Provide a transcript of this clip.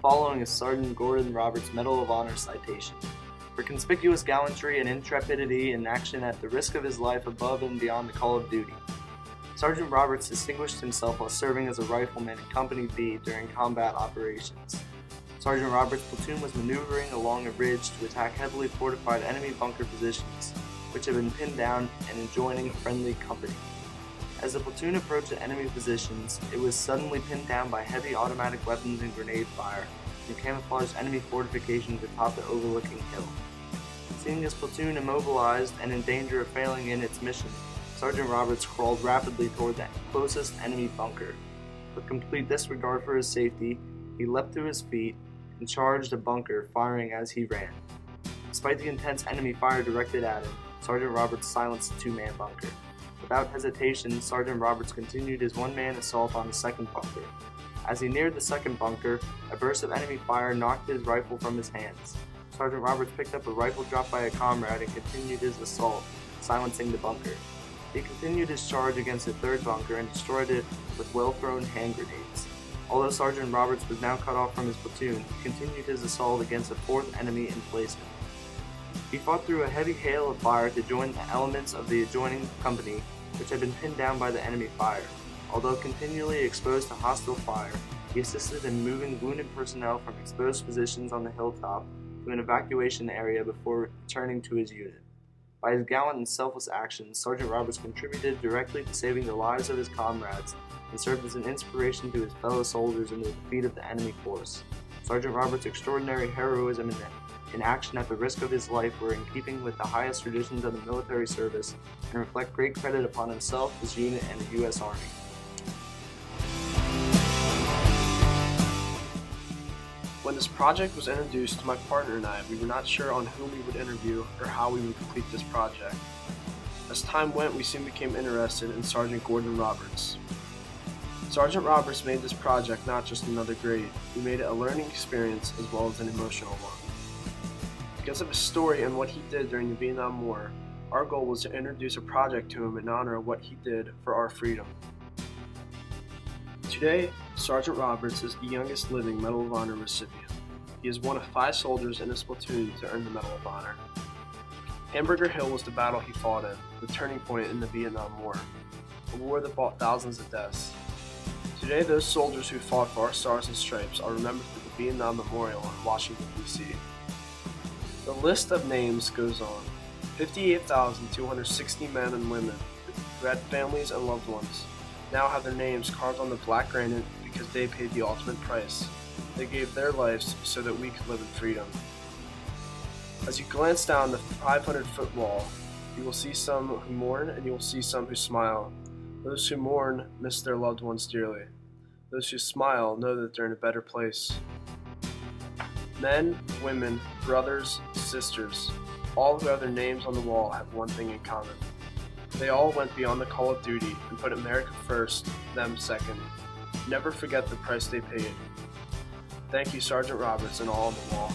following is Sergeant Gordon Roberts' Medal of Honor citation. For conspicuous gallantry and intrepidity in action at the risk of his life above and beyond the call of duty. Sergeant Roberts distinguished himself while serving as a rifleman in Company B during combat operations. Sergeant Roberts' platoon was maneuvering along a ridge to attack heavily fortified enemy bunker positions, which had been pinned down and adjoining a friendly company. As the platoon approached the enemy positions, it was suddenly pinned down by heavy automatic weapons and grenade fire from camouflaged enemy fortifications atop the overlooking hill. Seeing his platoon immobilized and in danger of failing in its mission, Sergeant Roberts crawled rapidly toward the closest enemy bunker. With complete disregard for his safety, he leapt to his feet and charged the bunker, firing as he ran. Despite the intense enemy fire directed at him, Sergeant Roberts silenced the two-man bunker. Without hesitation, Sergeant Roberts continued his one-man assault on the second bunker. As he neared the second bunker, a burst of enemy fire knocked his rifle from his hands. Sergeant Roberts picked up a rifle dropped by a comrade and continued his assault, silencing the bunker. He continued his charge against the third bunker and destroyed it with well-thrown hand grenades. Although Sergeant Roberts was now cut off from his platoon, he continued his assault against a fourth enemy emplacement. He fought through a heavy hail of fire to join the elements of the adjoining company, which had been pinned down by the enemy fire. Although continually exposed to hostile fire, he assisted in moving wounded personnel from exposed positions on the hilltop to an evacuation area before returning to his unit. By his gallant and selfless actions, Sergeant Roberts contributed directly to saving the lives of his comrades and served as an inspiration to his fellow soldiers in the defeat of the enemy force. Sergeant Roberts' extraordinary heroism in action at the risk of his life were in keeping with the highest traditions of the military service and reflect great credit upon himself, his unit, and the U.S. Army. When this project was introduced to my partner and I, we were not sure on whom we would interview or how we would complete this project. As time went, we soon became interested in Sergeant Gordon Roberts. Sergeant Roberts made this project not just another grade, we made it a learning experience as well as an emotional one. Because of his story and what he did during the Vietnam War, our goal was to introduce a project to him in honor of what he did for our freedom. Today, Sergeant Roberts is the youngest living Medal of Honor recipient. He is one of 5 soldiers in his platoon to earn the Medal of Honor. Hamburger Hill was the battle he fought in, the turning point in the Vietnam War, a war that brought thousands of deaths. Today, those soldiers who fought for our Stars and Stripes are remembered through the Vietnam Memorial in Washington, D.C. The list of names goes on. 58,260 men and women who had families and loved ones now have their names carved on the black granite because they paid the ultimate price. They gave their lives so that we could live in freedom. As you glance down the 500-foot wall, you will see some who mourn and you will see some who smile. Those who mourn miss their loved ones dearly. Those who smile know that they're in a better place. Men, women, brothers, sisters, all who have their names on the wall have one thing in common. They all went beyond the call of duty and put America first, them second. Never forget the price they paid. Thank you, Sergeant Roberts, and all on the wall.